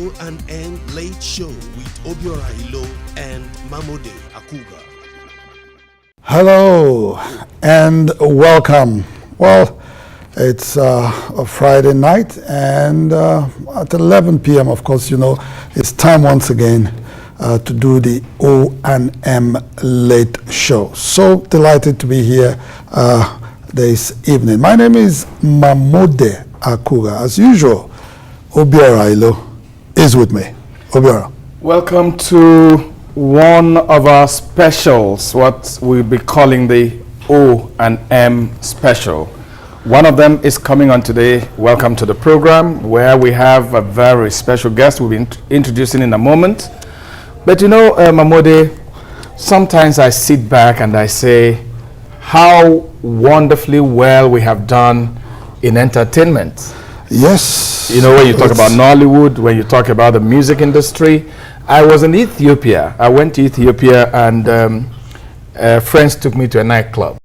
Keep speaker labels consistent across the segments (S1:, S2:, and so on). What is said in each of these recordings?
S1: O&M Late Show with Obiorahilo and Mamode Akuga.
S2: Hello and welcome. Well, it's a Friday night, and at 11 p.m., of course, you know, it's time once again to do the O&M Late Show. So delighted to be here this evening. My name is Mamode Akuga. As usual, Obiorahilo is with me. Obiora.
S3: Welcome to one of our specials, what we'll be calling the O&M special. One of them is coming on today. Welcome to the program, where we have a very special guest we'll be introducing in a moment. But you know, Mamode, sometimes I sit back and I say how wonderfully well we have done in entertainment.
S2: Yes.
S3: You know, when you talk about Nollywood, when you talk about the music industry. I was in Ethiopia. I went to Ethiopia, and friends took me to a nightclub.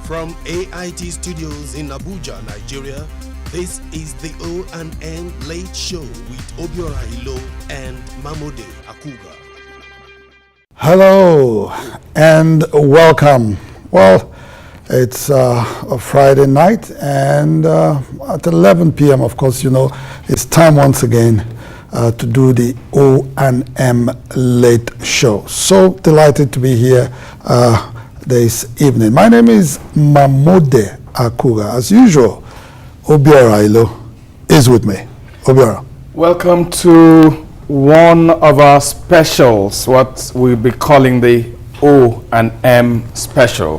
S1: From AIT Studios in Abuja, Nigeria, this is the O&M Late Show with Obiorahilo and Mamode Akuga.
S2: Hello and welcome. Well, it's a Friday night, and at 11 p.m., of course, you know, it's time once again to do the O&M Late Show. So delighted to be here this evening. My name is Mamode Akuga. As usual, Obiorahilo is with me. Obiora.
S3: Welcome to one of our specials, what we'll be calling the O&M special.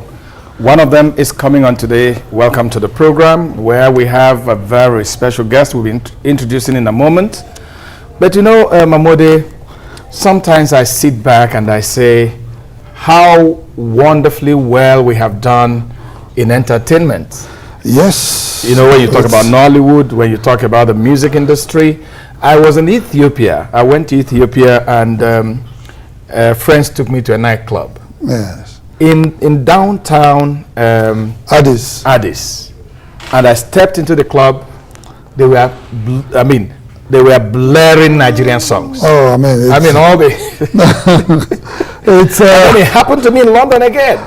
S3: One of them is coming on today. Welcome to the program, where we have a very special guest we'll be introducing in a moment. But you know, Mamode, sometimes I sit back and I say how wonderfully well we have done in entertainment.
S2: Yes.
S3: You know, when you talk about Nollywood, when you talk about the music industry. I was in Ethiopia. I went to Ethiopia, and friends took me to a nightclub.
S2: Yes.
S3: In downtown
S2: Addis.
S3: And I stepped into the club. They were, they were blaring Nigerian songs.
S2: Oh,
S3: all the...
S2: And
S3: it happened to me in London again.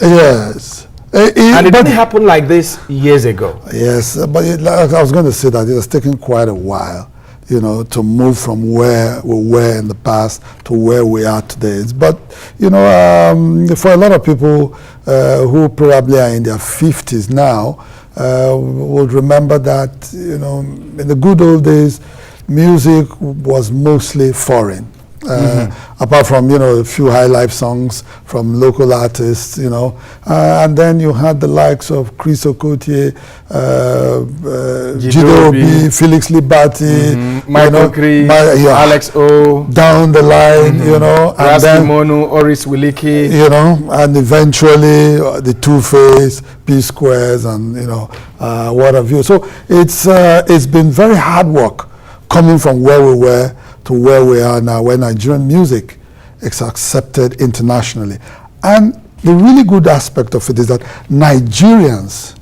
S2: Yes.
S3: And it didn't happen like this years ago.
S2: Yes, but I was going to say that it has taken quite a while, you know, to move from where we were in the past to where we are today. But, you know, for a lot of people who probably are in their 50s now, would remember that, you know, in the good old days, music was mostly foreign. Apart from, you know, a few high life songs from local artists, you know, and then you had the likes of Chris Okotie, Jidobi, Felix Liberty,
S3: Michael Cree, Alex O,
S2: down the line, you know, and then
S3: Monu, Oris Wiliki,
S2: you know, and eventually the Two-Face, P Squares, and you know, what have you. So it's been very hard work coming from where we were to where we are now, where Nigerian music is accepted internationally. And the really good aspect of it is that Nigerians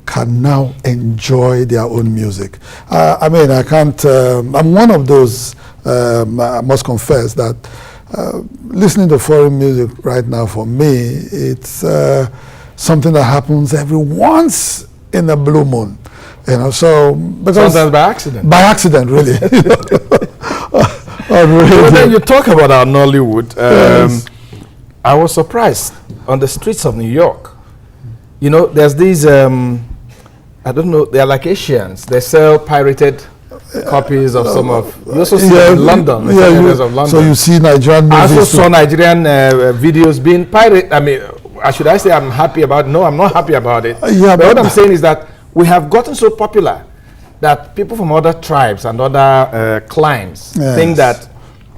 S2: can now enjoy their own music. I mean, I can't, I'm one of those, I must confess that listening to foreign music right now, for me, it's something that happens every once in a blue moon. You know, so because
S3: sometimes by accident.
S2: By accident, really.
S3: Well, then you talk about our Nollywood. Yes. I was surprised on the streets of New York. You know, there's these. I don't know. They're like Asians. They sell pirated copies of some of. You also see them in London. Of London.
S2: So you see Nigerian music.
S3: I also saw Nigerian videos being pirated. I mean, should I say I'm happy about it? No, I'm not happy about it.
S2: Yeah,
S3: but what I'm saying is that we have gotten so popular that people from other tribes and other climes think that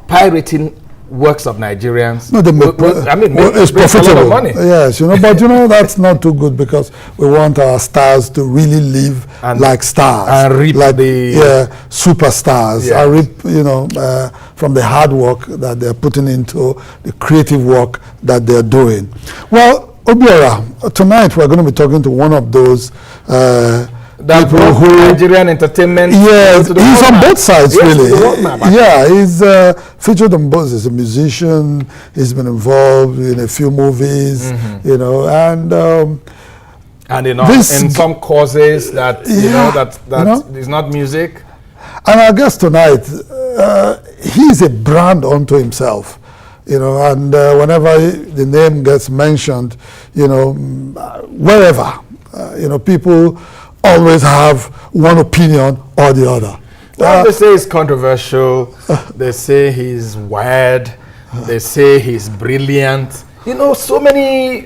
S3: pirating works of Nigerians.
S2: No, it's profitable.
S3: A lot of money.
S2: Yes, but that's not too good, because we want our stars to really live like stars
S3: and reap
S2: like
S3: the
S2: superstars.
S3: Yeah.
S2: And reap, from the hard work that they're putting into the creative work that they're doing. Well, Obiora, tonight we're going to be talking to one of those
S3: that
S2: people who
S3: Nigerian entertainment.
S2: Yes, he's on both sides, really. Yeah, he's featured on both. He's a musician. He's been involved in a few movies,
S3: and in some causes that is not music.
S2: And I guess tonight he's a brand unto himself. And whenever the name gets mentioned, wherever, people always have one opinion or the other.
S3: Well, they say he's controversial. They say he's wired. They say he's brilliant. So many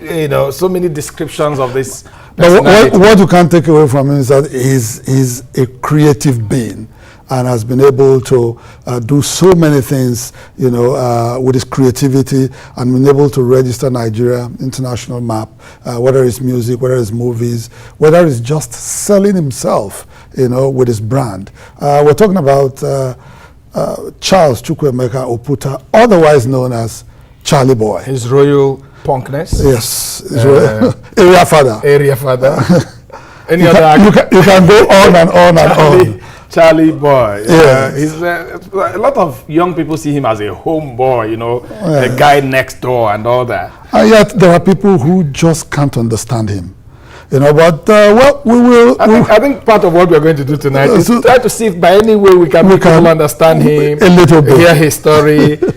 S3: descriptions of this
S2: personality. But what you can't take away from him is that he's a creative being, and has been able to do so many things, with his creativity, and been able to register Nigeria international map, whether it's music, whether it's movies, whether it's just selling himself, with his brand. We're talking about Charles Chukwuemeka Oputa, otherwise known as Charly Boy.
S3: His royal punkness.
S2: Yes, area father.
S3: Area father.
S2: You can go on and on and on.
S3: Charly Boy.
S2: Yeah.
S3: A lot of young people see him as a homeboy, the guy next door and all that.
S2: And yet there are people who just can't understand him. But we will.
S3: I think part of what we're going to do tonight is try to see if by any way we can make people understand him
S2: a little bit,
S3: hear his story, try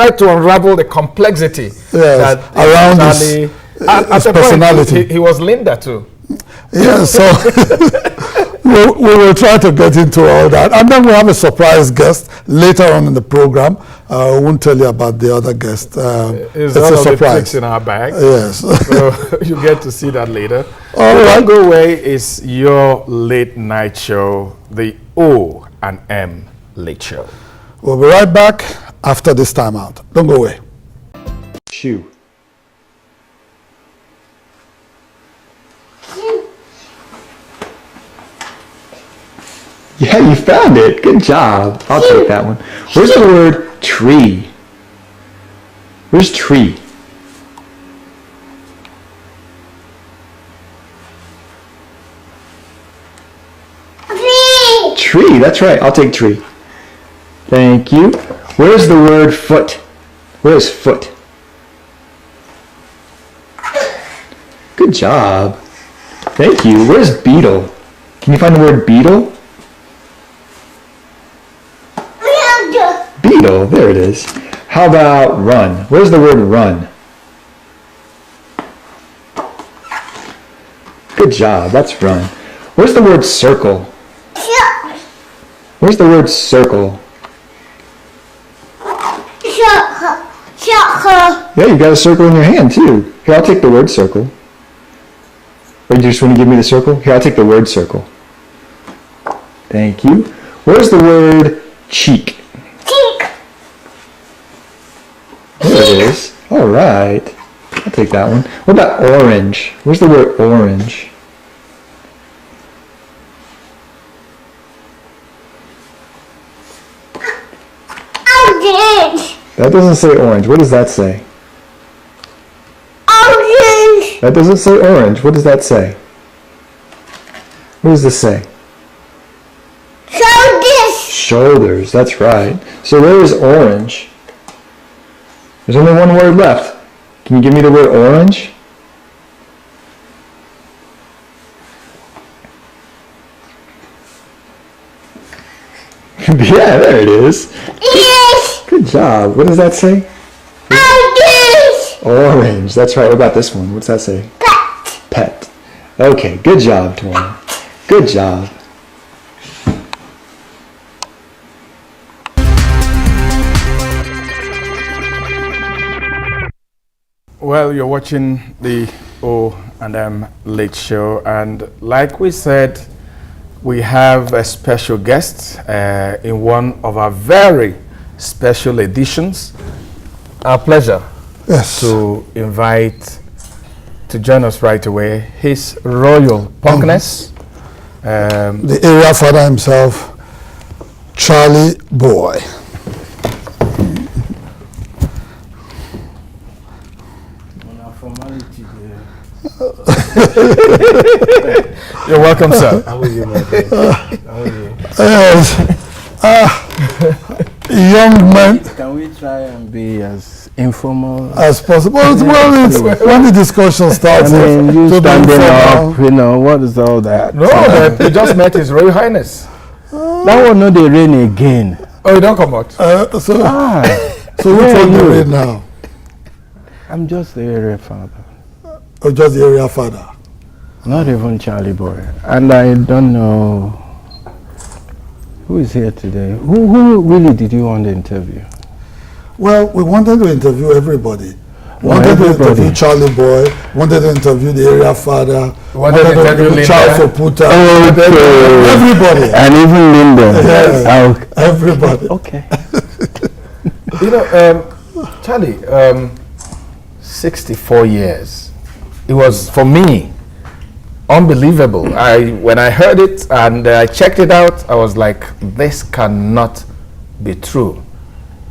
S3: to unravel the complexity that
S2: around his personality.
S3: Point, he was Linda too.
S2: Yeah, so we will try to get into all that. And then we have a surprise guest later on in the program. I won't tell you about the other guest.
S3: It's a surprise in our bag.
S2: Yes.
S3: So you get to see that later.
S2: All right.
S3: Don't go away is your late night show, the O&M Late Show.
S2: We'll be right back after this time out. Don't go away.
S4: Shoe. Yeah, you found it. Good job. I'll take that one. Where's the word tree? Where's tree?
S5: Tree.
S4: Tree, that's right. I'll take tree. Thank you. Where's the word foot? Where's foot? Good job. Thank you. Where's beetle? Can you find the word beetle? Beetle, there it is. How about run? Where's the word run? Good job, that's run. Where's the word circle? Where's the word circle? Yeah, you got a circle in your hand too. Here, I'll take the word circle. Or you just want to give me the circle? Here, I'll take the word circle. Thank you. Where's the word cheek? There it is. All right. I'll take that one. What about orange? Where's the word orange?
S5: Orange.
S4: That doesn't say orange. What does that say?
S5: Orange.
S4: That doesn't say orange. What does that say? What does this say?
S5: Shoulders.
S4: Shoulders. That's right. So there is orange. There's only one word left. Can you give me the word orange? Yeah, there it is.
S5: Yes.
S4: Good job. What does that say?
S5: Orange.
S4: Orange. That's right. What about this one? What's that say?
S5: Pet.
S4: Pet. Okay, good job, Tawana. Good job.
S3: Well, you're watching the O&M Late Show, and like we said, we have a special guest in one of our very special editions. Our pleasure
S2: Yes.
S3: to invite to join us right away His Royal Punkness,
S2: The area father himself, Charly boy.
S3: You're welcome, sir.
S6: How are you, my friend? How are you?
S2: Yes. Young man
S6: Can we try and be as informal?
S2: as possible. Well, it's when the discussion starts.
S6: I mean, you
S2: so then
S6: standing
S2: for
S6: up, you know, what is all that?
S3: No, but we just met His Royal Highness.
S6: That one, no, they rain again.
S3: Oh, you don't come out.
S2: now, so which
S6: where
S2: one
S6: are
S2: you
S6: you?
S2: read now?
S6: I'm just the area father,
S2: Or just the area father?
S6: not even Charly boy. And I don't know who is here today. Who really did you want to interview?
S2: Well, we wanted to interview everybody. Wanted to
S6: everybody.
S2: interview Charly boy. Wanted to interview the area father.
S3: Wanted to interview Linda.
S2: Charles Oputa.
S6: Okay.
S2: Everybody.
S6: And even Linda.
S2: Yes. Everybody.
S6: Okay.
S3: You know, Charly, 64 years. It was, for me, unbelievable. When I heard it and I checked it out, I was like, this cannot be true.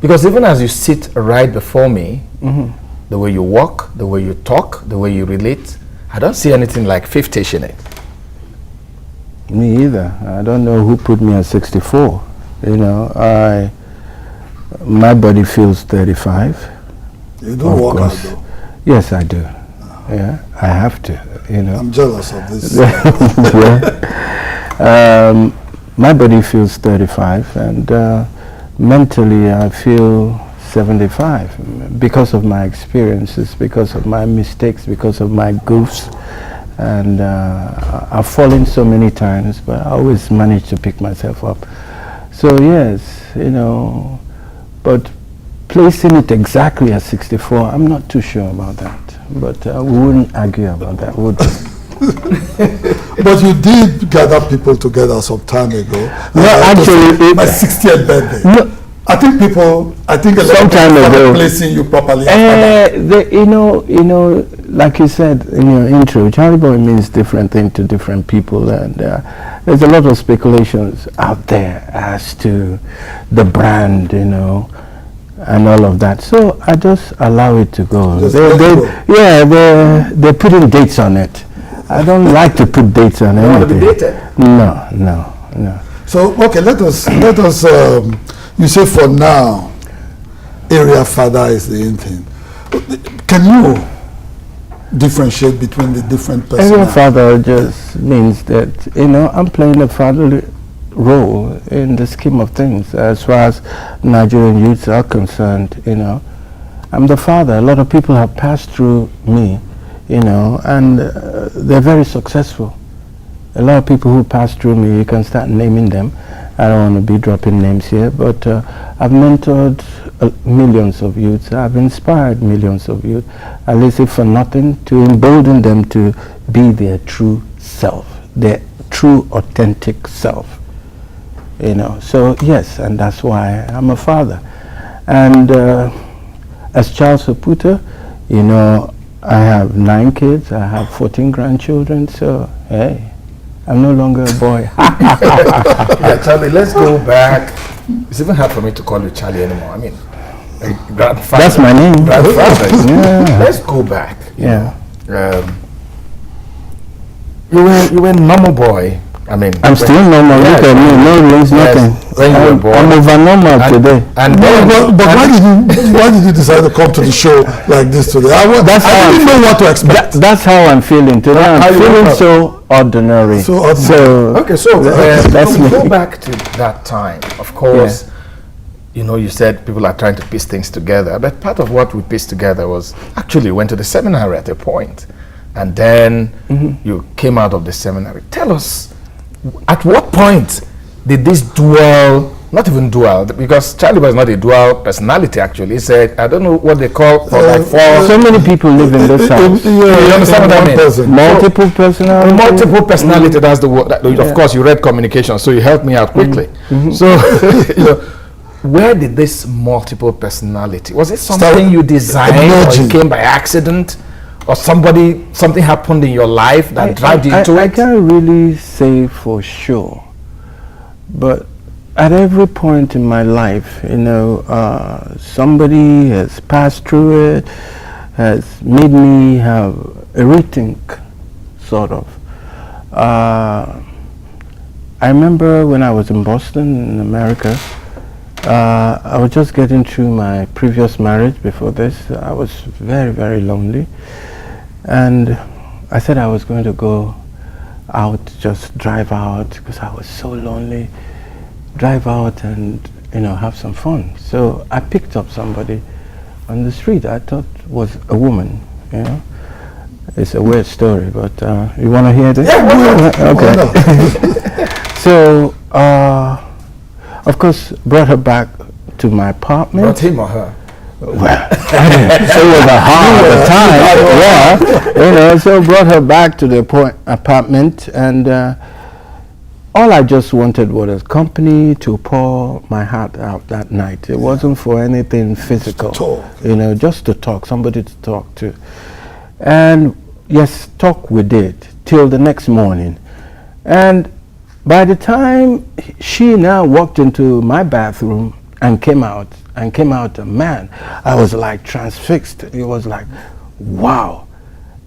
S3: Because even as you sit right before me, the way you walk, the way you talk, the way you relate, I don't see anything like 50-ish in it.
S6: Me either. I don't know who put me at 64. You know, my body feels 35.
S2: You don't walk out though.
S6: Yes, I do. Yeah, I have to. You know.
S2: I'm jealous of this.
S6: My body feels 35, and mentally I feel 75 because of my experiences, because of my mistakes, because of my goofs. And I've fallen so many times, but I always manage to pick myself up. So yes, you know, but placing it exactly at 64, I'm not too sure about that. But we wouldn't argue about that, would we?
S2: But you did gather people together some time ago.
S6: Actually,
S2: my 60th birthday.
S6: No,
S2: I think a lot
S6: Some
S2: of
S6: time
S2: people
S6: ago.
S2: are placing you properly after that.
S6: you know, like you said in your intro, Charly boy means different thing to different people, and there's a lot of speculations out there as to the brand, you know, and all of that. So I just allow it to go.
S2: Just let it go.
S6: They're putting dates on it. I don't like to put dates on
S3: You want to be
S6: anything.
S3: dated?
S6: No.
S2: So okay, let us. You say for now, area father is the in thing. Can you differentiate between the different
S6: Area
S2: personalities?
S6: father just means that, you know, I'm playing a fatherly role in the scheme of things as far as Nigerian youths are concerned. You know, I'm the father. A lot of people have passed through me, you know, and they're very successful. A lot of people who pass through me, you can start naming them. I don't want to be dropping names here, but I've mentored millions of youths. I've inspired millions of youth, at least if for nothing, to embolden them to be their true self, their true authentic self. You know, so yes, and that's why I'm a father. And as Charles Oputa, you know, I have 9 kids, I have 14 grandchildren, so hey, I'm no longer a boy.
S3: Yeah, Charly, let's go back. It's even hard for me to call you Charly anymore. I mean, grandfather.
S6: That's my name.
S3: Grandfather.
S6: Yeah.
S3: Let's go back.
S6: Yeah.
S3: You were a normal boy. I mean,
S6: I'm still normal.
S3: Yes.
S6: Look at me. No rings, nothing.
S3: When you were born.
S6: I'm over normal today.
S3: And then,
S2: But why did you decide to come to the show like this today? I didn't know what to expect.
S6: That's how I'm feeling today.
S3: How
S6: I'm
S3: you
S6: feeling
S3: woke up?
S6: so ordinary.
S2: So ordinary.
S3: okay, so
S6: that's
S3: we
S6: me.
S3: go back to that time. Of course, you know, you said people are trying to piece things together, but part of what we pieced together was actually went to the seminary at a point, and then you came out of the seminary. Tell us, at what point did this dual, not even dual, because Charly was not a dual personality actually. He said, I don't know what they call for like 4.
S6: So many people live in this house.
S3: You understand what I mean?
S6: Multiple personalities.
S3: Multiple personality, that's the word. Of course, you read communication, so you helped me out quickly. So, you know, where did this multiple personality, was it something
S2: Started
S3: you designed or
S2: emerging.
S3: it came by accident, or something happened in your life that dragged you into
S6: I
S3: it?
S6: can't really say for sure, but at every point in my life, somebody has passed through it, has made me have a rethink, sort of. I remember when I was in Boston, in America, I was just getting through my previous marriage before this. I was very, very lonely. And I said I was going to go out, just drive out, because I was so lonely. Drive out and, have some fun. So I picked up somebody on the street I thought was a woman, It's a weird story, but you want to hear this?
S2: Yeah,
S6: okay. So, of course, brought her back to my apartment.
S3: Brought him or her?
S6: Well, I didn't say it was a her at the time. Yeah, so brought her back to the apartment, and all I just wanted was a company to pour my heart out that night. It wasn't for anything physical.
S2: Talk.
S6: Just to talk, somebody to talk to. And yes, talk we did till the next morning. And by the time she now walked into my bathroom and came out a man, I was like transfixed. It was like, wow.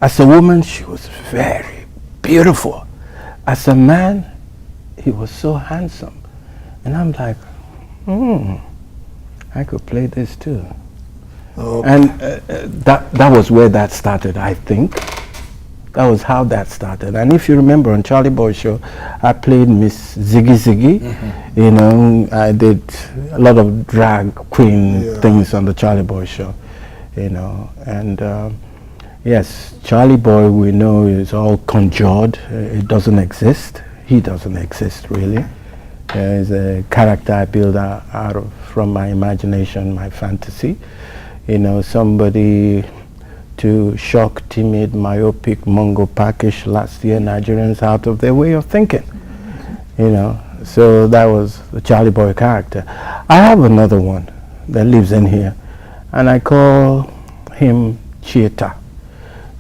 S6: As a woman, she was very beautiful. As a man, he was so handsome. And I'm like, I could play this too.
S2: Okay.
S6: And that was where that started, I think. That was how that started. And if you remember on Charly Boy's show, I played Miss Ziggy Ziggy. I did a lot of drag queen things on the Charly Boy show. And yes, Charly Boy, we know, is all conjured. It doesn't exist. He doesn't exist, really. It's a character I build from my imagination, my fantasy. Somebody to shock timid, myopic, Mongo packish last year Nigerians out of their way of thinking. So that was the Charly Boy character. I have another one that lives in here, and I call him Cheetah.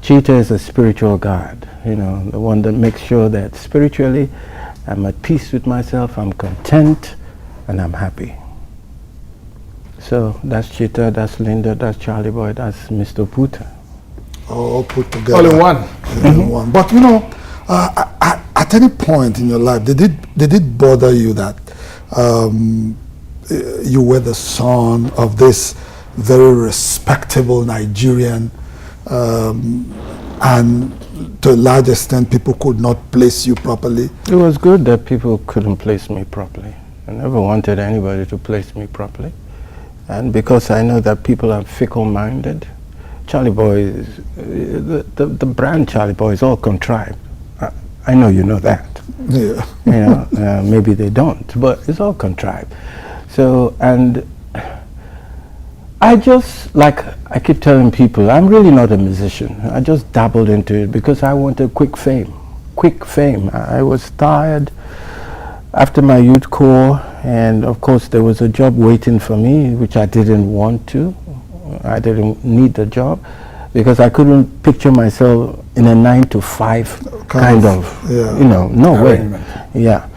S6: Cheetah is a spiritual guide, the one that makes sure that spiritually I'm at peace with myself, I'm content, and I'm happy. So that's Cheetah, that's Linda, that's Charly Boy, that's Mr. Puta.
S2: All put together.
S3: All in one.
S2: In one. But at any point in your life, did it bother you that you were the son of this very respectable Nigerian, and to a large extent people could not place you properly?
S6: It was good that people couldn't place me properly. I never wanted anybody to place me properly. And because I know that people are fickle-minded, Charly Boy is, the brand Charly Boy is all contrived. I know you know that.
S2: Yeah.
S6: Maybe they don't, but it's all contrived. So, and I just, like I keep telling people, I'm really not a musician. I just dabbled into it because I wanted quick fame. Quick fame. I was tired after my youth corps, and of course there was a job waiting for me, which I didn't want to. I didn't need the job because I couldn't picture myself in a 9-to-5 kind of no
S3: arrangement.
S6: way. Yeah.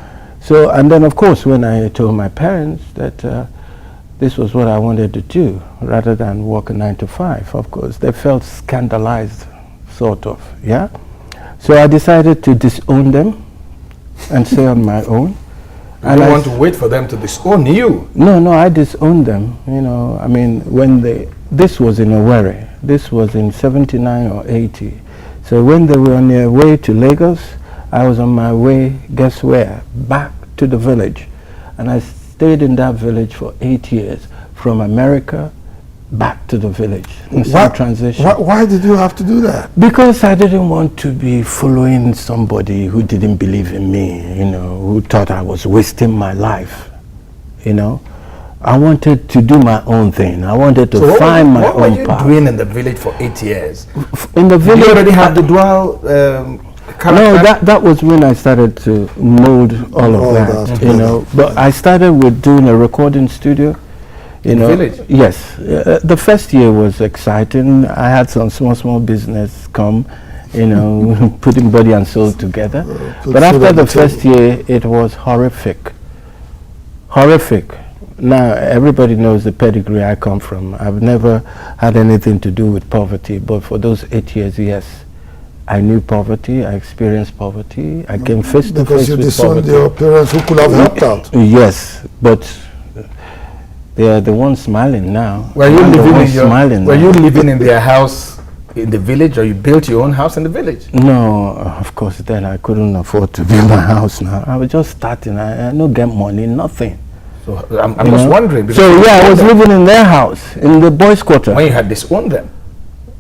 S6: So, and then of course when I told my parents that this was what I wanted to do rather than work a 9-to-5, of course they felt scandalized, sort of. Yeah. So I decided to disown them and stay on my own.
S3: You don't want to wait for them to disown you.
S6: No, I disowned them. I mean, when this was in Owerri. This was in 79 or 80. So when they were on their way to Lagos, I was on my way, guess where? Back to the village. And I stayed in that village for 8 years, from America back to the village in some transition.
S2: Why did you have to do that?
S6: Because I didn't want to be following somebody who didn't believe in me, who thought I was wasting my life, I wanted to do my own thing. I wanted to find my own path.
S3: What were you doing in the village for 8 years?
S6: In the village,
S3: you already had the dual character?
S6: No, that was when I started to mold all of that, But I started with doing a recording studio You
S3: In the
S6: know,
S3: village?
S6: yes. The first year was exciting. I had some small business come, you know, putting body and soul together. But after the first year, it was horrific. Horrific. Now, everybody knows the pedigree I come from. I've never had anything to do with poverty, but for those 8 years, yes, I knew poverty, I experienced poverty, I came face to face with poverty.
S2: Because you disowned your parents who could have helped out.
S6: Yes, but they are the ones smiling now.
S3: Were you
S6: I'm the
S3: living
S6: one
S3: in your,
S6: smiling
S3: Were
S6: now.
S3: you living in their house in the village, or you built your own house in the village?
S6: No, of course, then I couldn't afford to build my house now. I was just starting. I no get money, nothing.
S3: So I'm just wondering. because
S6: So
S3: you
S6: yeah, I
S3: owned
S6: was
S3: them.
S6: living in their house, in the boys' quarter.
S3: When you had disowned them.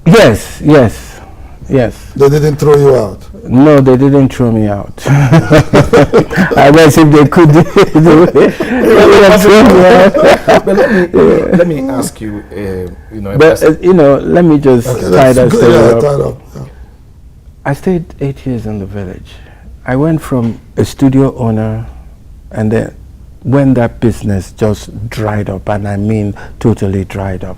S6: Yes, yes, yes.
S2: They didn't throw you out.
S6: No, they didn't throw me out. I guess if they could, they would have thrown me out.
S3: But let me ask you, you know,
S6: But you know, let me just tie that story up.
S2: Tied up. Yeah.
S6: I stayed 8 years in the village. I went from a studio owner, and then when that business just dried up, and I mean totally dried up,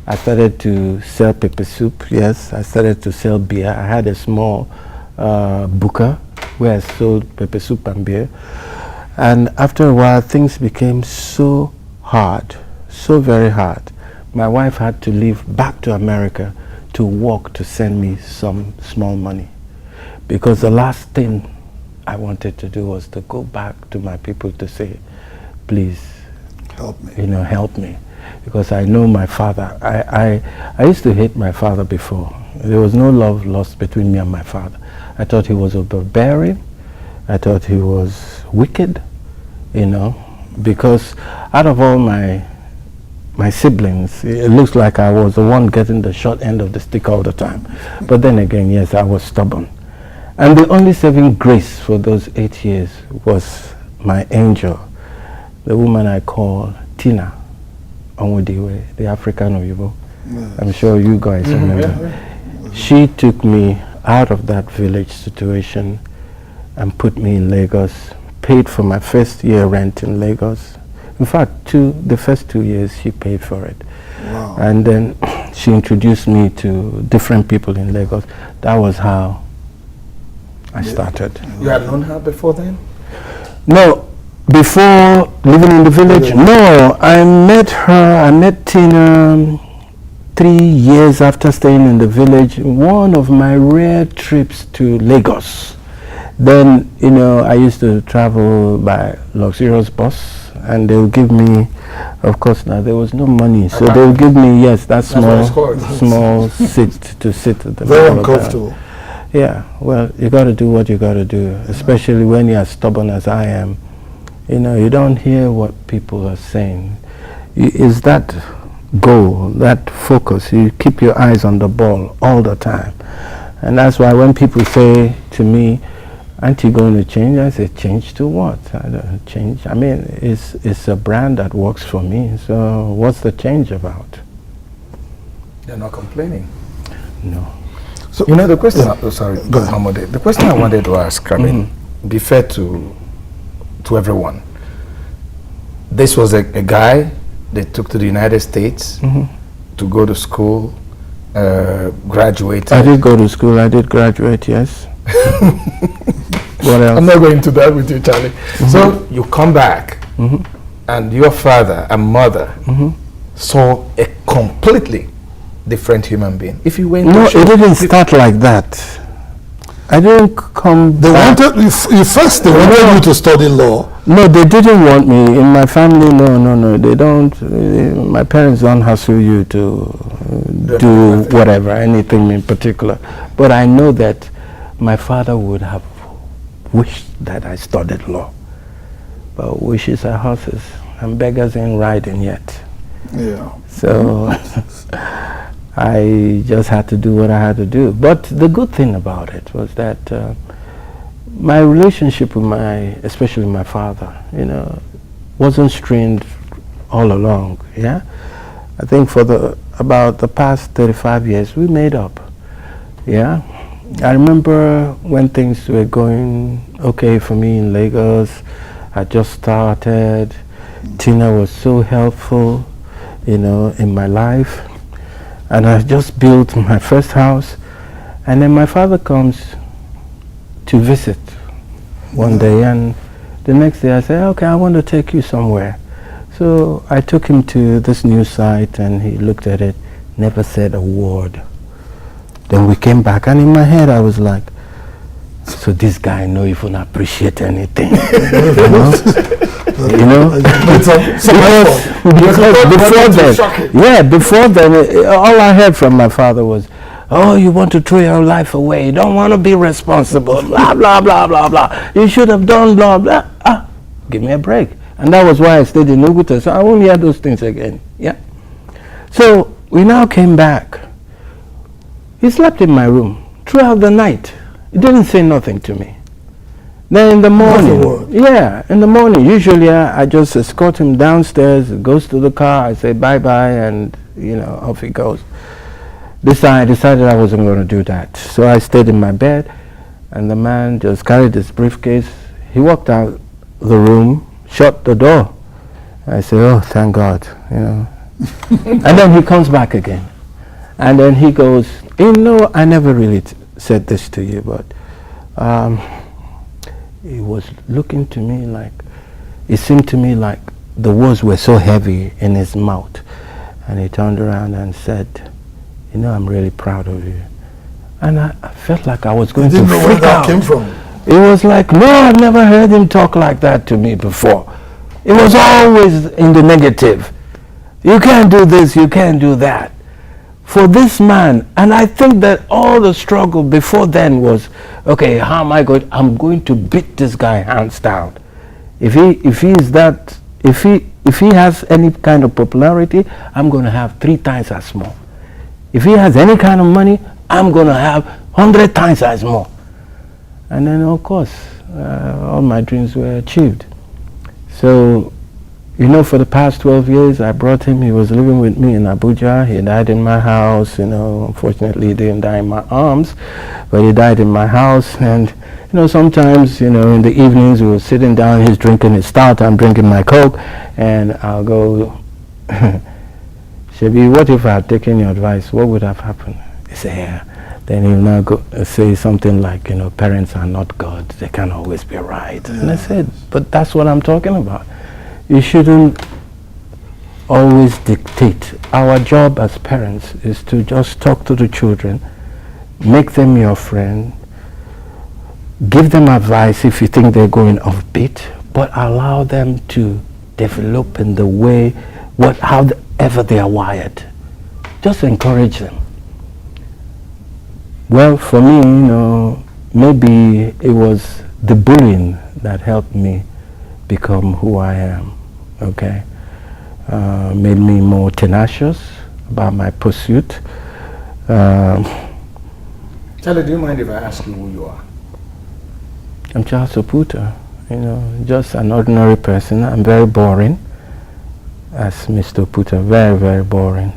S6: I started to sell pepper soup. Yes, I started to sell beer. I had a small booker where I sold pepper soup and beer. And after a while, things became so hard, so very hard. My wife had to leave back to America to work to send me some small money, because the last thing I wanted to do was to go back to my people to say, please,
S2: Help me.
S6: you know, help me, because I know my father. I used to hate my father before. There was no love lost between me and my father. I thought he was overbearing. I thought he was wicked, you know, because out of all my siblings, it looks like I was the one getting the short end of the stick all the time. But then again, yes, I was stubborn. And the only saving grace for those 8 years was my angel, the woman I call Tina Onwudiwe, the African Oliva. I'm sure you guys remember. She took me out of that village situation and put me in Lagos, paid for my first year rent in Lagos. In fact, the first 2 years she paid for it.
S2: Wow.
S6: And then she introduced me to different people in Lagos. That was how I started.
S3: You had known her before then?
S6: No, before living in the village, no. I met Tina 3 years after staying in the village, one of my rare trips to Lagos. Then, you know, I used to travel by luxurious bus, and they would give me, of course now there was no money, so they would give me, yes, that small seat to sit at the
S2: Very
S6: middle of that.
S2: uncomfortable.
S6: Yeah, well, you got to do what you got to do, especially when you're as stubborn as I am. You know, you don't hear what people are saying. Is that goal, that focus, you keep your eyes on the ball all the time. And that's why when people say to me, aren't you going to change? I say, change to what? I don't change. I mean, it's a brand that works for me, so what's the change about?
S3: They're not complaining.
S6: No.
S2: So,
S3: You know, the question,
S2: Go ahead.
S3: Mahmoud, the question I wanted to ask, I mean, be fair to everyone. This was a guy they took to the United States to go to school, graduated.
S6: I did go to school, I did graduate, yes. What else?
S3: I'm not going to that with you, Charlie. So you come back, and your father and mother saw a completely different human being. If you went,
S6: No,
S3: to
S6: it didn't start like that. I didn't come
S2: They
S6: back.
S2: wanted you first. They wanted you to study law.
S6: No, they didn't want me. In my family, no. They don't. My parents don't hustle you to do whatever, anything in particular. But I know that my father would have wished that I studied law. But wishes are horses, and beggars ain't riding yet.
S2: Yeah.
S6: So I just had to do what I had to do. But the good thing about it was that my relationship with especially my father, you know, wasn't strained all along. Yeah, I think for about the past 35 years, we made up. Yeah, I remember when things were going okay for me in Lagos. I just started. Tina was so helpful. you know, in my life. And I just built my first house. And then my father comes to visit one day, and the next day I said, okay, I want to take you somewhere. So I took him to this new site, and he looked at it, never said a word. Then we came back, and in my head I was like, so this guy no even appreciate anything. You know? Before then, all I heard from my father was, oh, you want to throw your life away, you don't want to be responsible, blah, blah, blah, blah, blah. You should have done blah, blah. Give me a break. And that was why I stayed in Uguta, so I won't hear those things again. Yeah. So we now came back. He slept in my room throughout the night. He didn't say nothing to me. Then in the morning, in the morning, usually I just escort him downstairs, he goes to the car, I say bye-bye, and, you know, off he goes. This time I decided I wasn't going to do that. So I stayed in my bed, and the man just carried his briefcase. He walked out the room, shut the door. I said, oh, thank God, you know. And then he comes back again. And then he goes, you know, I never really said this to you, but he was looking to me like, it seemed to me like the words were so heavy in his mouth. And he turned around and said, you know, I'm really proud of you. And I felt like I was going to freak out.
S2: Didn't know where that came from.
S6: It was like, no, I've never heard him talk like that to me before. It was always in the negative. You can't do this, you can't do that. For this man, and I think that all the struggle before then was, okay, how am I going? I'm going to beat this guy hands down. If he has any kind of popularity, I'm going to have 3 times as more. If he has any kind of money, I'm going to have 100 times as more. And then, of course, all my dreams were achieved. So, you know, for the past 12 years, I brought him. He was living with me in Abuja. He died in my house. You know, unfortunately, he didn't die in my arms, but he died in my house. And, you know, sometimes, you know, in the evenings, we were sitting down, he's drinking his stout, I'm drinking my Coke, and I'll go, Shebi, what if I had taken your advice? What would have happened? He said, yeah. Then he'll now go say something like, you know, parents are not God. They can't always be right. Yeah. And I said, but that's what I'm talking about. You shouldn't always dictate. Our job as parents is to just talk to the children, make them your friend, give them advice if you think they're going off beat, but allow them to develop in the way, however they are wired. Just encourage them. Well, for me, you know, maybe it was the bullying that helped me become who I am, okay? Made me more tenacious about my pursuit.
S3: Charly, do you mind if I ask you who you are?
S6: I'm Charles Oputa, you know, just an ordinary person. I'm very boring, as Mr. Oputa, very, very boring.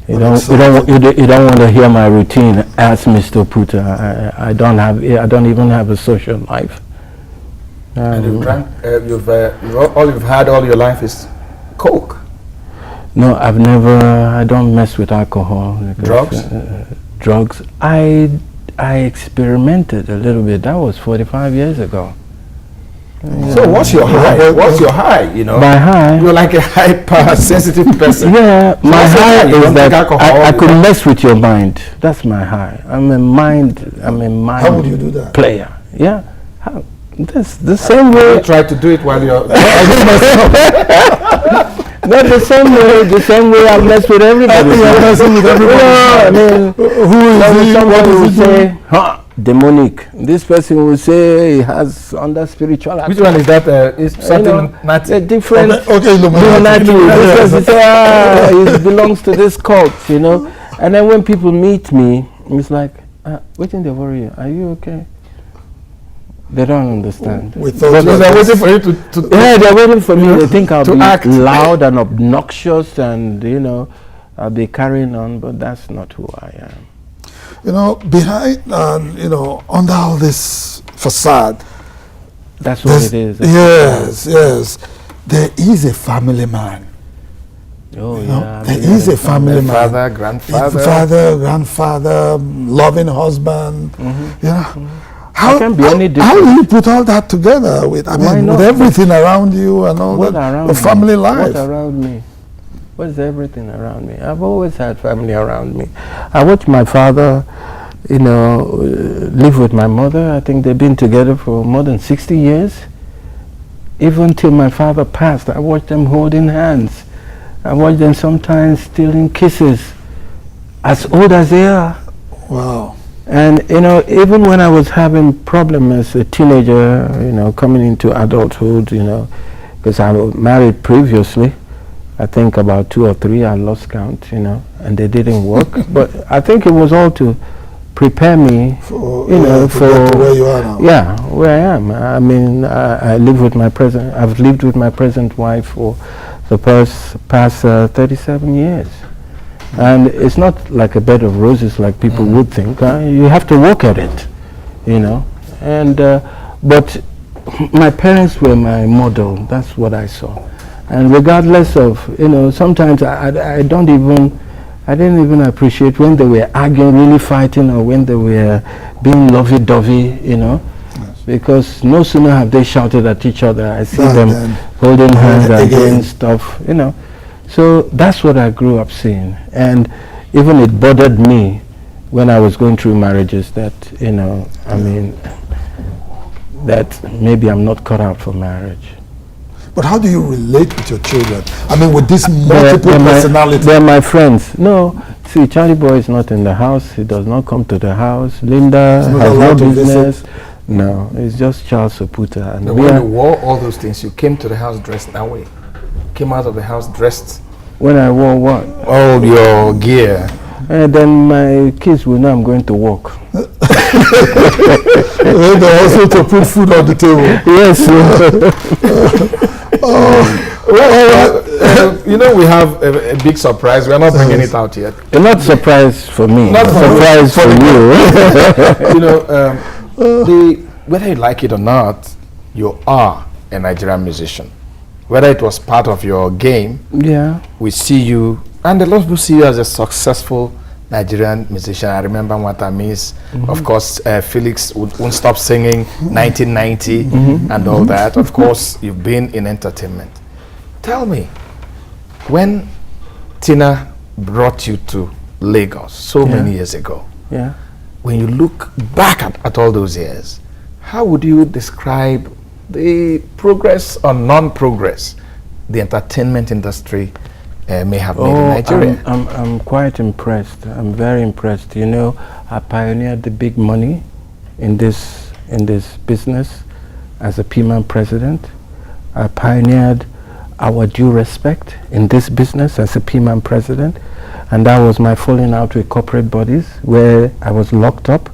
S6: You don't want to hear my routine as Mr. Oputa. I don't even have a social life.
S3: And you've drank, all you've had all your life is Coke.
S6: No, I don't mess with alcohol.
S3: Drugs?
S6: Drugs. I experimented a little bit. That was 45 years ago.
S3: So what's your high? What's your high, you know?
S6: My high?
S3: You're like a hyper-sensitive person.
S6: Yeah,
S3: so
S6: my high is that I could mess with your mind. That's my high. I'm a mind
S2: How would you do that?
S6: Player. Yeah. How? The same way.
S3: You try to do it while you're...
S6: Not the same way I mess with everybody. I mean, somebody will say, demonic. This person will say he has under spiritual.
S3: Which one is that? Is something
S6: a different.
S2: Okay,
S6: This person say, it belongs to this cult, you know. And then when people meet me, it's like, wait in the worry. Are you okay? They don't understand.
S3: They're waiting for you to
S6: they're waiting for me. They think I'll be
S3: act
S6: loud and obnoxious, and you know, I'll be carrying on. But that's not who I am.
S2: You know, behind you know, under all this facade,
S6: that's what it is.
S2: Yes, there is a family man.
S6: Oh,
S2: You know?
S6: yeah.
S2: And he's a family man.
S3: Father, grandfather.
S2: Father, grandfather, loving husband. You know, how
S6: can't be any
S2: how
S6: different.
S2: do you put all that together with? I
S6: Why
S2: mean,
S6: not?
S2: with everything around you and all
S6: What
S2: that,
S6: around
S2: the
S6: me?
S2: family life.
S6: What around me? What's everything around me? I've always had family around me. I watched my father, you know, live with my mother. I think they've been together for more than 60 years. Even till my father passed, I watched them holding hands. I watched them sometimes stealing kisses, as old as they are.
S2: Wow.
S6: And, you know, even when I was having problems as a teenager, you know, coming into adulthood, you know, because I was married previously, I think about 2 or 3, I lost count, you know, and they didn't work. But I think it was all to prepare me,
S2: For,
S6: you know,
S2: to
S6: for
S2: get to where you are now.
S6: yeah, where I am. I mean, I live with my present. I've lived with my present wife for the past 37 years, and it's not like a bed of roses like people would think. You have to work at it, you know. And but my parents were my model. That's what I saw. And regardless of, you know, sometimes I didn't even appreciate when they were arguing, really fighting, or when they were being lovey-dovey, you know.
S2: Yes.
S6: Because no sooner have they shouted at each other, I see
S2: Right
S6: them
S2: then.
S6: holding hands and
S2: Again.
S6: doing stuff, you know. So that's what I grew up seeing. And even it bothered me when I was going through marriages that, you know, I mean, that maybe I'm not cut out for marriage.
S2: But how do you relate with your children? I mean, with this multiple personality.
S6: They're my friends. No, see, Charlie Boy is not in the house. He does not come to the house. Linda
S2: He's not
S6: has no
S2: allowed to
S6: business.
S2: visit.
S6: No, it's just Charles Soputa. And
S3: But
S6: we
S3: when
S6: are-
S3: you wore all those things, you came to the house dressed that way. Came out of the house dressed.
S6: when I wore what?
S3: All your gear.
S6: And then my kids will know I'm going to work.
S2: They also to put food on the table.
S6: Yes.
S3: You know, we have a big surprise. We are not bringing it out yet.
S6: You're not surprised for me.
S3: Not for
S6: surprised for you.
S3: You know, whether you like it or not, you are a Nigerian musician. Whether it was part of your game,
S6: Yeah.
S3: we see you, and a lot of people see you as a successful Nigerian musician. I remember what I miss. Of course, Felix won't stop singing, 1990, and all that. Of course, you've been in entertainment. Tell me, when Tina brought you to Lagos so many years ago,
S6: Yeah.
S3: when you look back at all those years, how would you describe the progress or non-progress the entertainment industry may have made in Nigeria?
S6: I'm quite impressed. I'm very impressed. You know, I pioneered the big money in this business as a PMAN president. I pioneered our due respect in this business as a PMAN president, and that was my falling out with corporate bodies where I was locked up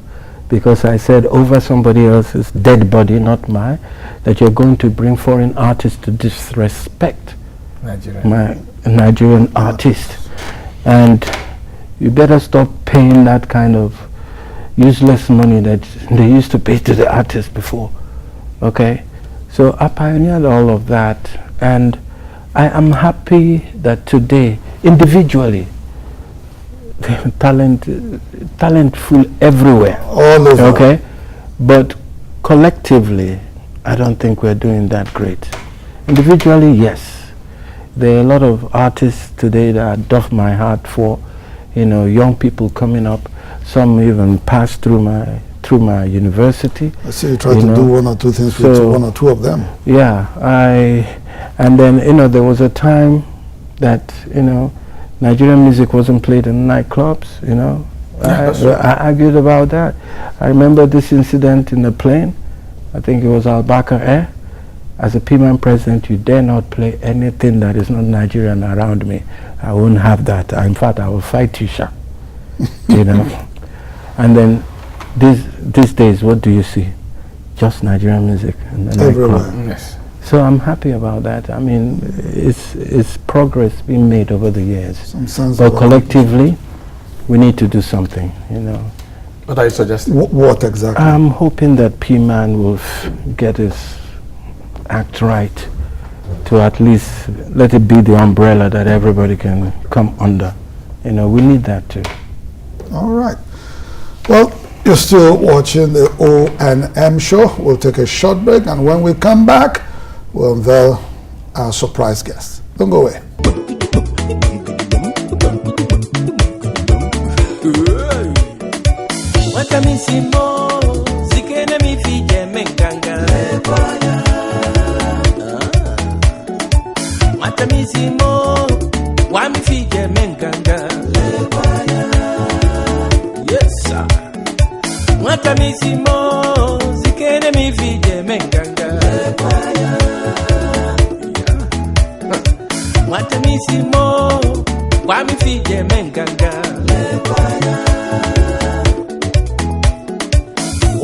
S6: because I said over somebody else's dead body, not mine, that you're going to bring foreign artists to disrespect
S3: Nigeria.
S6: my Nigerian artist, and you better stop paying that kind of useless money that they used to pay to the artists before. Okay, so I pioneered all of that, and I am happy that today, individually, talentful everywhere.
S2: All over.
S6: Okay, but collectively, I don't think we're doing that great. Individually, yes. There are a lot of artists today that I doff my heart for, you know, young people coming up. Some even passed through my university.
S2: I see you try
S6: You
S2: to
S6: know,
S2: do one or two things with
S6: so-
S2: one or two of them.
S6: Yeah, and then, you know, there was a time that, you know, Nigerian music wasn't played in nightclubs, you know. I argued about that. I remember this incident in the plane. I think it was Al-Bakr Air. As a PMAN president, you dare not play anything that is not Nigerian around me. I won't have that. In fact, I will fight you, Sha. You know. And then these days, what do you see? Just Nigerian music in the
S2: Everywhere.
S6: nightclub.
S3: Yes.
S6: So I'm happy about that. I mean, it's progress being made over the years.
S2: Some sense
S6: But
S2: of
S6: collectively, we need to do something, you know.
S3: What are you suggesting?
S2: What exactly?
S6: I'm hoping that PMAN will get his act right to at least let it be the umbrella that everybody can come under. You know, we need that too.
S2: All right. Well, you're still watching the O&M show. We'll take a short break, and when we come back, we'll unveil our surprise guest. Don't go away.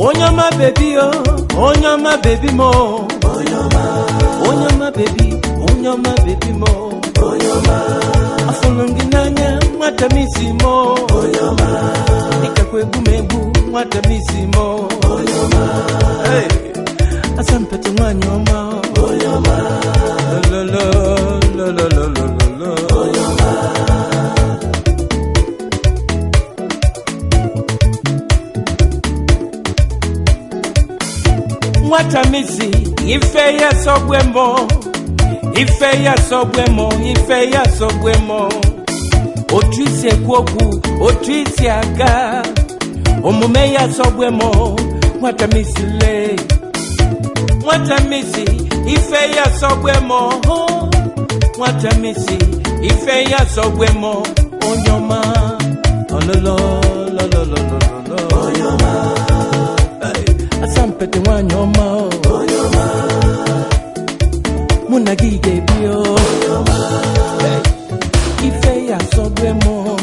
S7: Onyama baby oh, onyama baby mo, onyama baby mo, afolonginanya mwatamisi mo, nikakwegumebu mwatamisi mo, hey, asampete mwanyoma, lo lo lo lo lo lo lo. Mwatamisi ife ya sobwemo, ife ya sobwemo, ife ya sobwemo. Otrisi ekwoku, otrisi aga, omume ya sobwemo. Mwatamisi le, mwatamisi ife ya sobwemo, mwatamisi ife ya sobwemo. Onyoma, ololo, lolo lolo lolo, onyoma. Asampete wanyoma munagige bio ife ya sobwemo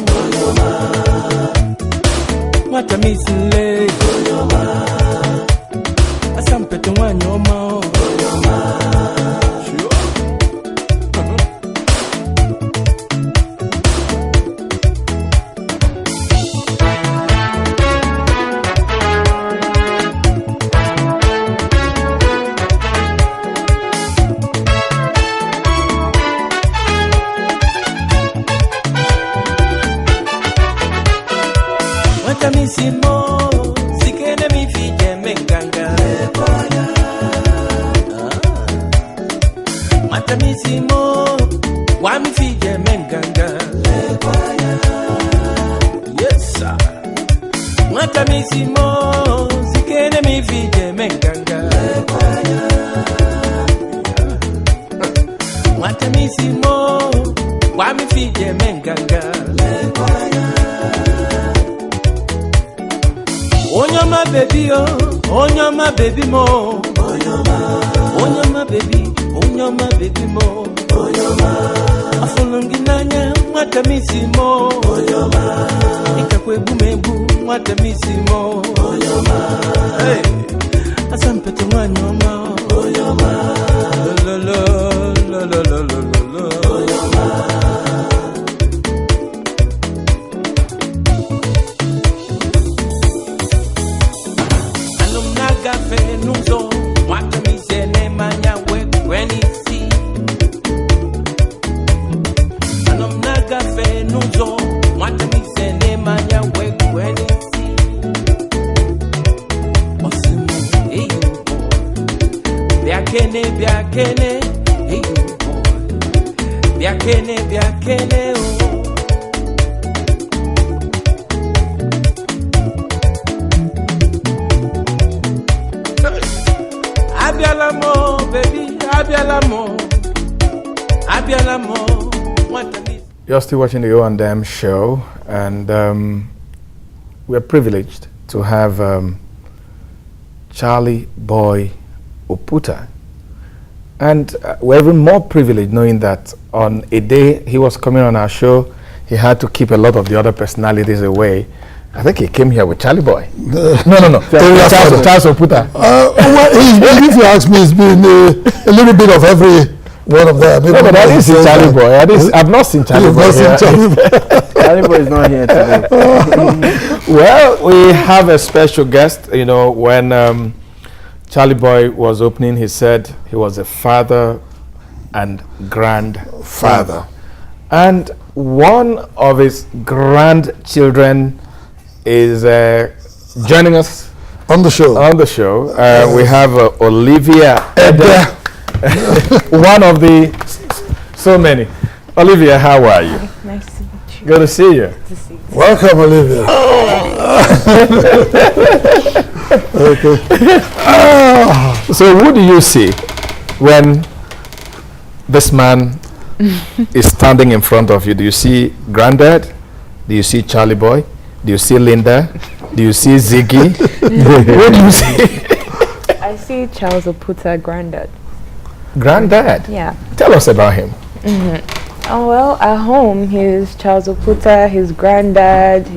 S7: mwatamisi asampete wanyoma Mwatamissimo, sikene mi fije menganga. Mwatamissimo, wa mi fije menganga. Yes sir. Mwatamissimo, sikene mi fije menganga. Mwatamissimo, wa mi fije menganga. Onyama baby oh, onyama baby mo, onyama baby mo, afolonginanya mwatamisi mo, ikakwebumebu mwatamisi mo, hey, asampete mwanyoma, lo lo lo lo lo lo. Nuzo, mwatamisi ne manya wenisi. Anom naga fe nuzo, mwatamisi ne manya wenisi. Osimu, hey you boy. Biakene, hey you boy. Biakene, oh. Abialamo, baby, Abialamo.
S3: You're still watching the O&M show, and we're privileged to have Charly Boy Oputa. And we're even more privileged knowing that on a day he was coming on our show, he had to keep a lot of the other personalities away. I think he came here with Charly Boy. No. Charles Oputa.
S2: Well, if you ask me, it's been a little bit of every one of them.
S3: No, but I didn't see Charly Boy. I've not seen Charly Boy.
S6: Charly Boy is not here today.
S3: Well, we have a special guest. You know, when Charly Boy was opening, he said he was a father and grandfather. And one of his grandchildren is joining us
S2: On the show.
S3: on the show. We have Olivia Edeh, one of the so many. Olivia, how are you?
S8: Nice to meet you.
S3: Good to see you.
S2: Welcome, Olivia. Okay.
S3: So what do you see when this man is standing in front of you? Do you see Granddad? Do you see Charlie Boy? Do you see Linda? Do you see Ziggy? What do you see?
S8: I see Charles Oputa, Granddad.
S3: Granddad?
S8: Yeah.
S3: Tell us about him.
S8: Oh, well, at home, he's Charles Oputa, his granddad,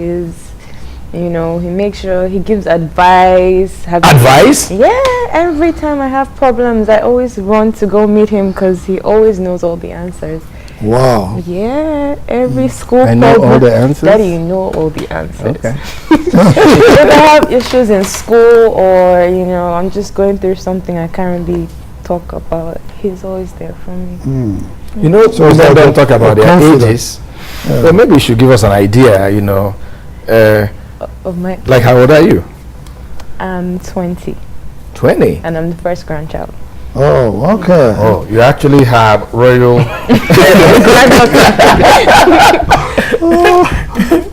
S8: he makes sure he gives advice.
S3: Advice?
S8: Yeah, every time I have problems, I always want to go meet him because he always knows all the answers.
S2: Wow.
S8: Yeah, every school
S6: I know
S8: problem.
S6: all the answers?
S8: Daddy, you know all the answers.
S6: Okay.
S8: If I have issues in school or, I'm just going through something I can't really talk about, he's always there for me.
S3: You know,
S2: So
S3: we
S2: it's like
S3: don't
S2: a-
S3: talk about
S2: a
S3: their
S2: confidant.
S3: ages. But maybe you should give us an idea,
S8: Of my,
S3: like how old are you?
S8: I'm 20
S3: 20.
S8: and I'm the first grandchild.
S2: Oh, okay.
S3: Oh, you actually have royal.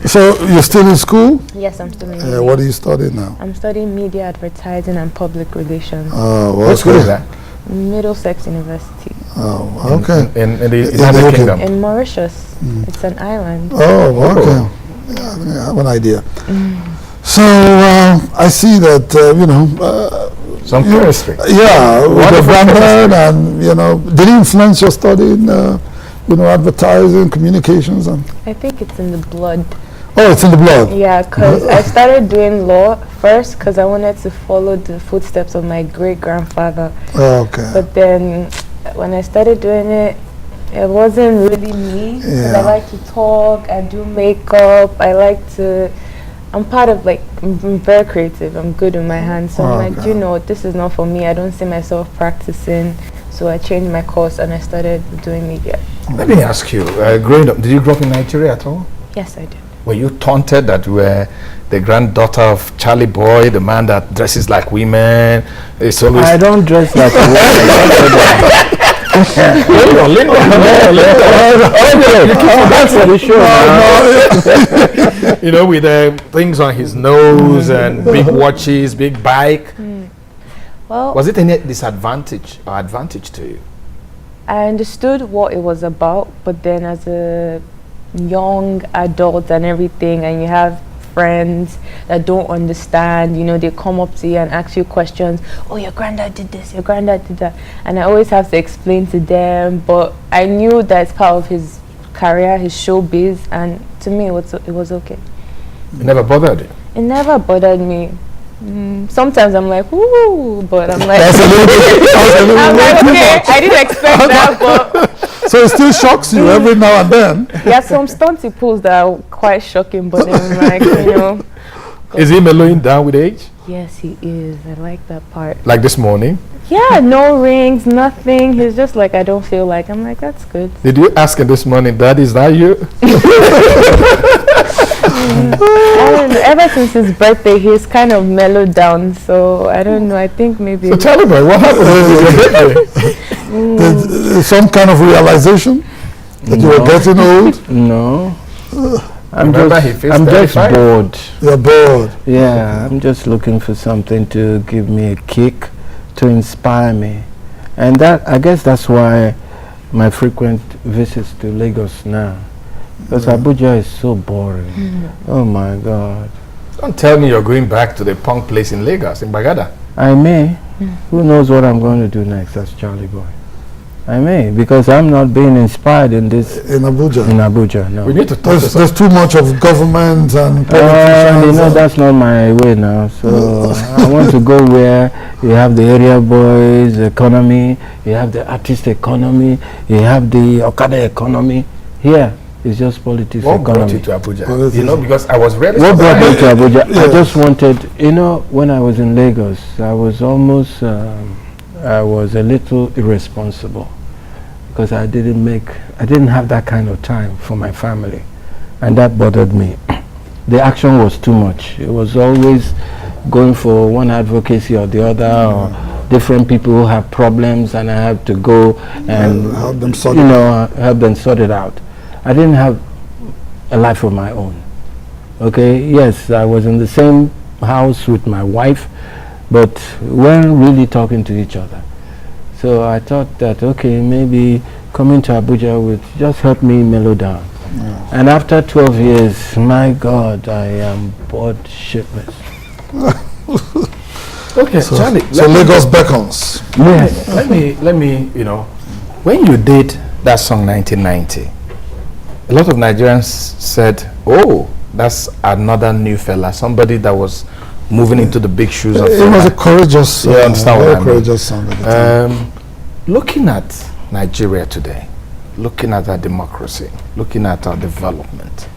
S2: So you're still in school?
S8: Yes, I'm still in media.
S2: What are you studying now?
S8: I'm studying media advertising and public relations.
S2: Oh,
S3: What school is that?
S8: Middlesex University
S2: Oh, okay.
S3: In the
S2: In
S3: United
S2: the
S3: Kingdom.
S8: in Mauritius. It's an island.
S2: Oh, okay. Yeah, I think I have an idea. So I see that,
S3: Some chemistry.
S2: yeah, with your
S3: Wonderful
S2: granddad and, did he influence your study in, advertising, communications? And
S8: I think it's in the blood.
S2: oh, it's in the blood.
S8: Yeah, because I started doing law first because I wanted to follow the footsteps of my great-grandfather.
S2: Okay.
S8: But then when I started doing it, it wasn't really me. 'Cause I
S2: Yeah.
S8: like to talk, I do makeup, I'm part of I'm very creative, I'm good with my hands. So I'm like,
S2: Okay.
S8: this is not for me. I don't see myself practicing. So I changed my course and I started doing media.
S3: Let me ask you, growing up, did you grow up in Nigeria at all?
S8: Yes, I did.
S3: Were you taunted that you were the granddaughter of Charlie Boy, the man that dresses like women? It's always.
S6: I don't dress like a woman. That's for the show.
S3: With things on his nose and big watches, big bike.
S8: Well,
S3: Was it any disadvantage or advantage to you?
S8: I understood what it was about, but then as a young adult and everything, and you have friends that don't understand, they come up to you and ask you questions. Oh, your granddad did this, your granddad did that. And I always have to explain to them, but I knew that it's part of his career, his showbiz, and to me it was okay.
S3: It never bothered you?
S8: It never bothered me. Sometimes I'm like, ooh, but I'm like, I'm like, okay, I didn't expect that, but
S2: So it still shocks you every now and then.
S8: yeah, some stunts he pulls that are quite shocking, but then I'm like,
S3: Is he mellowing down with age?
S8: yes, he is. I like that part.
S3: Like this morning?
S8: Yeah, no rings, nothing. He's just like, I don't feel like. I'm like, that's good.
S3: Did you ask him this morning, Dad, is that you?
S8: And ever since his birthday, he's kind of mellowed down. So I don't know. I think maybe.
S3: So tell him, what happened with your birthday?
S2: There's some kind of realization that you were getting old.
S6: No. I'm
S3: Remember, he feels
S6: I'm just
S3: 35.
S6: bored.
S2: You're bored.
S6: Yeah, I'm just looking for something to give me a kick, to inspire me. And that, I guess that's why my frequent visits to Lagos now. Because Abuja is so boring. Oh my God.
S3: Don't tell me you're going back to the punk place in Lagos, in Bagada.
S6: I may. Who knows what I'm going to do next as Charlie Boy? I may, because I'm not being inspired in this,
S2: In Abuja.
S6: in Abuja, no.
S3: We need to talk to
S2: There's too much of government and politicians.
S6: that's not my way now. So I want to go where you have the area boys economy, you have the artist economy, you have the Okada economy. Here, it's just politics
S3: What brought you
S6: economy.
S3: to Abuja?
S2: Politics.
S3: You know, because I was really
S6: What brought me
S3: surprised.
S6: to Abuja? I
S2: Yes.
S6: just wanted, when I was in Lagos, I was almost, I was a little irresponsible. because I didn't have that kind of time for my family, and that bothered me. The action was too much. It was always going for one advocacy or the other, or different people who have problems, and I have to go and
S2: help them sort
S6: help them sort it out. I didn't have a life of my own. Okay, yes, I was in the same house with my wife, but we weren't really talking to each other. So I thought that, okay, maybe coming to Abuja would just help me mellow down. Yeah. And after 12 years, my God, I am bored shitless.
S3: Okay,
S2: so,
S3: Charly.
S2: So Lagos beckons.
S6: Yes.
S3: Let me, when you did that song 1990, a lot of Nigerians said, oh, that's another new fella, somebody that was moving into the big shoes of
S2: it was a courageous, courageous song at the time.
S3: Looking at Nigeria today, looking at our democracy, looking at our development,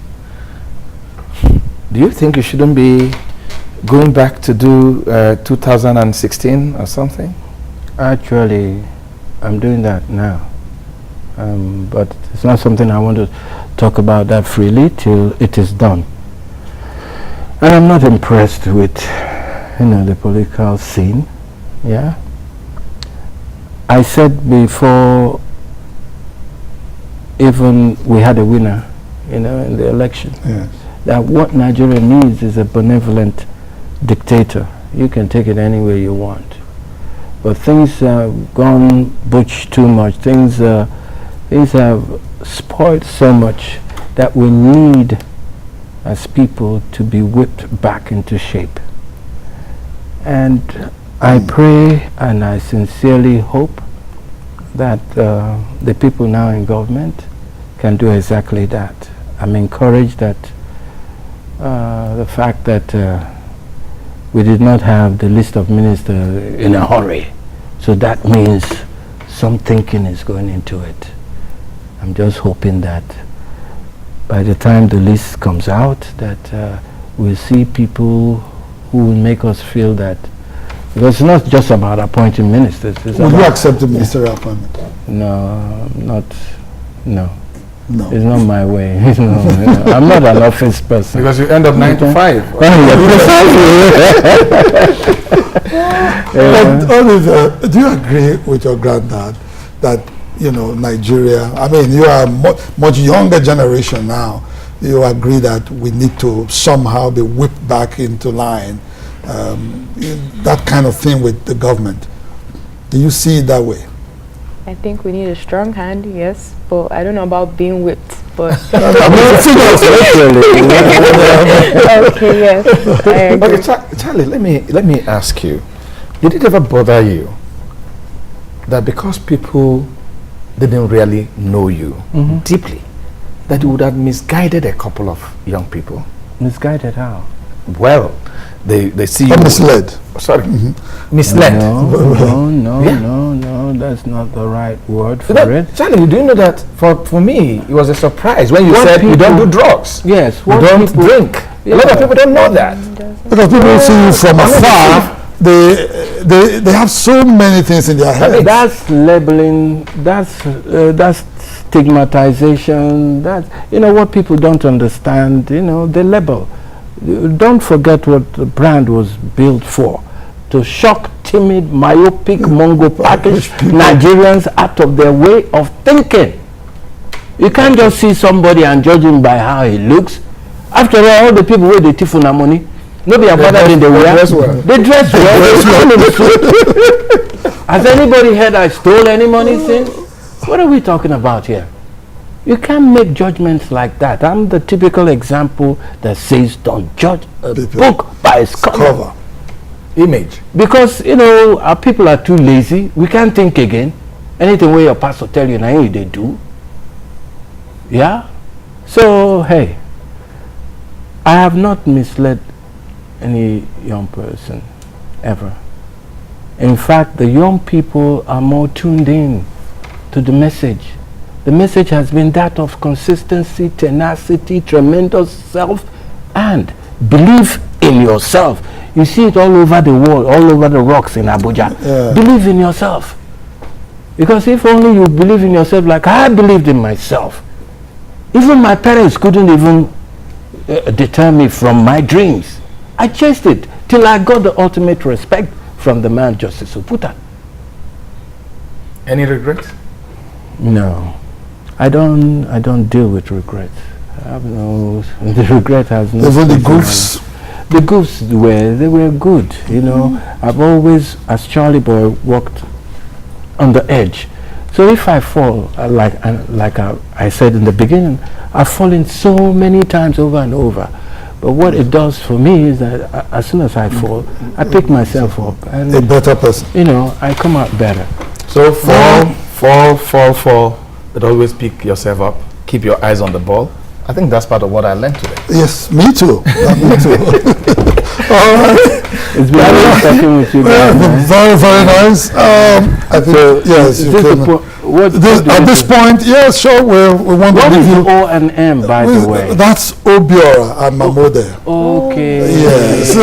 S3: do you think you shouldn't be going back to do 2016 or something?
S6: Actually, I'm doing that now, but it's not something I want to talk about that freely till it is done. And I'm not impressed with, the political scene. Yeah. I said before even we had a winner, in the election, that what Nigeria needs is a benevolent dictator. You can take it any way you want. But things have gone butch too much. Things have spoiled so much that we need as people to be whipped back into shape. And I pray and I sincerely hope that the people now in government can do exactly that. I'm encouraged that the fact that we did not have the list of ministers in a hurry, so that means some thinking is going into it. I'm just hoping that by the time the list comes out, that we'll see people who will make us feel that, because it's not just about appointing ministers.
S2: Would you accept the ministerial appointment?
S6: No, no.
S2: No.
S6: It's not my way. I'm not an office person.
S3: Because you end up 9 to 5.
S2: But Oliver, do you agree with your granddad that Nigeria, I mean, you are much younger generation now, you agree that we need to somehow be whipped back into line, that kind of thing with the government. Do you see it that way?
S8: I think we need a strong hand, yes, but I don't know about being whipped, but...
S6: Okay,
S8: yes, I agree.
S3: Okay, Charly, let me ask you, did it ever bother you that because people didn't really know you deeply, that you would have misguided a couple of young people?
S6: Misguided how?
S3: Well, they see you...
S2: misled.
S3: Sorry, misled.
S6: No, that's not the right word for it.
S3: Charly, do you know that for me, it was a surprise when you said you don't do drugs.
S6: Yes.
S3: You don't drink. A lot of people don't know that.
S2: Because people see you from afar, they have so many things in their head.
S6: That's labeling, that's stigmatization, that's, what people don't understand, they label. Don't forget what the brand was built for, to shock timid, myopic, Mongo-packaged Nigerians out of their way of thinking. You can't just see somebody and judge him by how he looks. After all the people with the tifuna money, nobody are bothered in the wear. They dress well. Has anybody heard I stole any money since? What are we talking about here? You can't make judgments like that. I'm the typical example that says don't judge a book by its cover.
S3: Image.
S6: Because, our people are too lazy. We can't think again. Anything where your pastor tell you, now they do. Yeah? So, hey, I have not misled any young person, ever. In fact, the young people are more tuned in to the message. The message has been that of consistency, tenacity, tremendous self, and believe in yourself. You see it all over the world, all over the rocks in Abuja. Believe in yourself. Because if only you believe in yourself like I believed in myself, even my parents couldn't even deter me from my dreams. I chased it till I got the ultimate respect from the man Justice Oputa.
S3: Any regrets?
S6: No, I don't deal with regrets. I have no. The regret has no.
S2: Even the goofs.
S6: The goofs they were good. You know, I've always, as Charlie boy, walked on the edge. So if I fall, like I said in the beginning, I've fallen so many times over and over. But what it does for me is that as soon as I fall, I pick myself up and
S2: A better person.
S6: you know, I come out better.
S3: So fall, but always pick yourself up. Keep your eyes on the ball. I think that's part of what I learned today.
S2: Yes, me too. Me too. All right.
S6: It's been nice talking with you guys, man.
S2: Very, very nice. I think, yes, you can. At this point, yes, sure, we want to
S6: What
S2: give
S6: is
S2: you.
S6: O&M, by the way?
S2: That's Obiora and Mamode.
S6: Okay.
S2: Yes.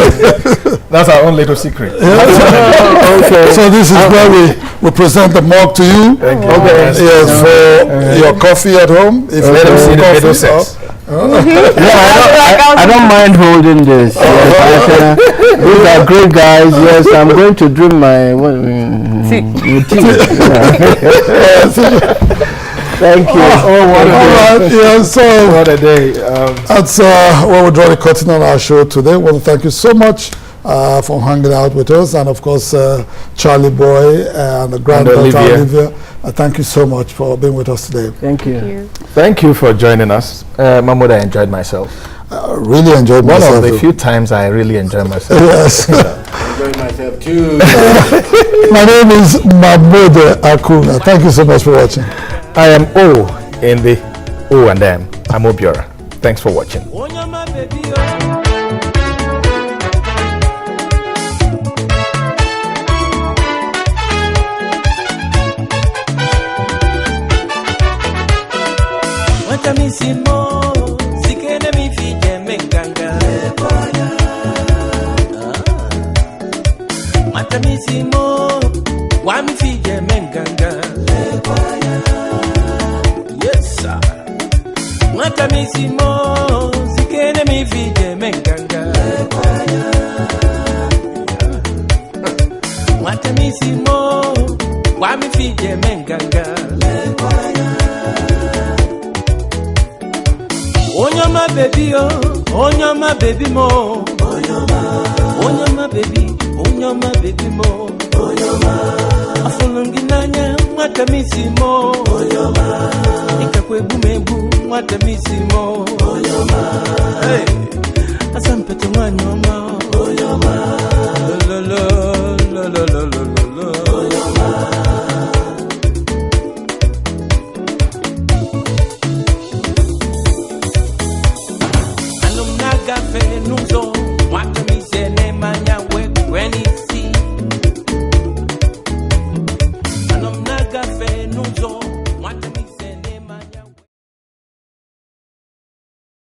S3: That's our own little secret.
S6: Okay.
S2: So this is where we present the mug to you.
S3: Thank you.
S2: Okay. Yes, for your coffee at home. If
S3: Let them see the
S2: coffee,
S3: middle sex.
S6: I don't mind holding this. Yes, these are great guys. Yes, I'm going to drink my tea. Thank you.
S2: All right. Yeah, so
S3: What a day.
S2: that's where we draw the curtain on our show today. I want to thank you so much for hanging out with us, and of course Charlie boy and the granddaughter Olivia. Thank you so much for being with us today.
S6: Thank you.
S3: Thank you for joining us. Mahmoud, I enjoyed myself.
S2: Really enjoyed
S3: One
S2: myself.
S3: of the few times I really enjoy myself.
S2: Yes.
S6: Enjoy myself too.
S2: My name is Mahmoud Akuna. Thank you so much for watching.
S3: I am O in the O&M. I'm Obiora. Thanks for watching.
S7: Yes, sir. Matamisimo, sikene mi fije menganga. Matamisimo, wa mi fije menganga. Onyama baby onyama baby mo. Onyama baby mo. Afulunginanya matamisimo. Ikakwebumebu matamisimo. Hey, asampete mwanyoma. Lo lo lo. Alumnaga fe nuzo.